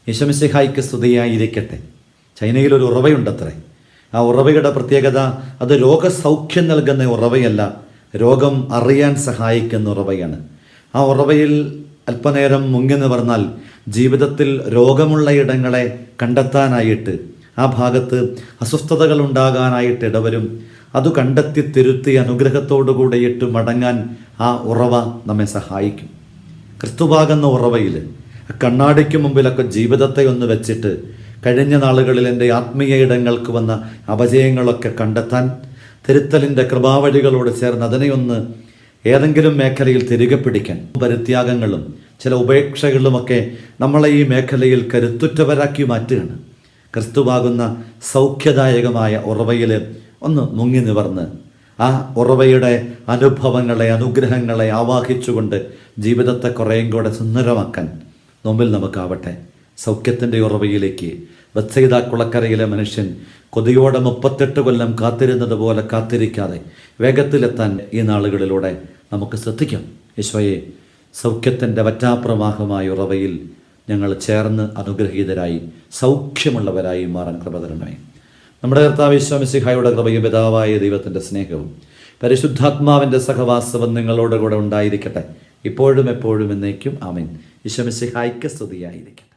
യേശുമിശിഹായ്ക്ക് സ്തുതിയായിരിക്കട്ടെ. ചൈനയിലൊരു ഉറവയുണ്ടത്രേ. ആ ഉറവയുടെ പ്രത്യേകത അത് രോഗസൗഖ്യം നൽകുന്ന ഉറവയല്ല, രോഗം അറിയാൻ സഹായിക്കുന്ന ഉറവയാണ്. ആ ഉറവയിൽ അല്പനേരം മുങ്ങി പറഞ്ഞാൽ ജീവിതത്തിൽ രോഗമുള്ള ഇടങ്ങളെ കണ്ടെത്താനായിട്ട്, ആ ഭാഗത്ത് അസ്വസ്ഥതകൾ ഉണ്ടാകാനായിട്ട് ഇടവരും. അത് കണ്ടെത്തി തിരുത്തി അനുഗ്രഹത്തോടുകൂടെ ഇട്ട് മടങ്ങാൻ ആ ഉറവ നമ്മെ സഹായിക്കും. ക്രിസ്തുവാകുന്ന ഉറവയിൽ കണ്ണാടിക്ക് മുമ്പിലൊക്കെ ജീവിതത്തെ ഒന്ന് വെച്ചിട്ട് കഴിഞ്ഞ നാളുകളിൽ എൻ്റെ ആത്മീയ ഇടങ്ങൾക്ക് വന്ന അപജയങ്ങളൊക്കെ കണ്ടെത്താൻ, തിരുത്തലിൻ്റെ കൃപാവഴികളോട് ചേർന്ന് അതിനെയൊന്ന് ഏതെങ്കിലും മേഖലയിൽ തിരികെ പിടിക്കാൻ, പരിത്യാഗങ്ങളും ചില ഉപേക്ഷകളുമൊക്കെ നമ്മളെ ഈ മേഖലയിൽ കരുത്തുറ്റവരാക്കി മാറ്റുകയാണ്. ക്രിസ്തുവാകുന്ന സൗഖ്യദായകമായ ഉറവയിൽ ഒന്ന് മുങ്ങി നിവർന്ന് ആ ഉറവയുടെ അനുഭവങ്ങളെ, അനുഗ്രഹങ്ങളെ ആവാഹിച്ചുകൊണ്ട് ജീവിതത്തെ കുറേയും കൂടെ സുന്ദരമാക്കാൻ നോമ്പിൽ നമുക്കാവട്ടെ. സൗഖ്യത്തിൻ്റെ ഉറവയിലേക്ക് ബത്സയിദ കുളക്കരയിലെ മനുഷ്യൻ കൊതിയോടെ 38 കൊല്ലം കാത്തിരുന്നത് പോലെ കാത്തിരിക്കാതെ വേഗത്തിലെത്താൻ ഈ നാളുകളിലൂടെ നമുക്ക് ശ്രദ്ധിക്കാം. ഈശോയെ, സൗഖ്യത്തിൻ്റെ വറ്റാപ്രവാഹമായ ഉറവയിൽ ഞങ്ങൾ ചേർന്ന് അനുഗ്രഹീതരായി സൗഖ്യമുള്ളവരായി മാറാൻ കൃപ തരണമേ. നമ്മുടെ കർത്താവ് ഈശോ മിശിഹായുടെ കൃപയും പിതാവായ ദൈവത്തിൻ്റെ സ്നേഹവും പരിശുദ്ധാത്മാവിൻ്റെ സഹവാസവും നിങ്ങളോട് കൂടെ ഉണ്ടായിരിക്കട്ടെ, ഇപ്പോഴും എപ്പോഴും എന്നേക്കും. ആമേൻ. ഈശോ മിശിഹായ്ക്ക് സ്തുതിയായിരിക്കട്ടെ.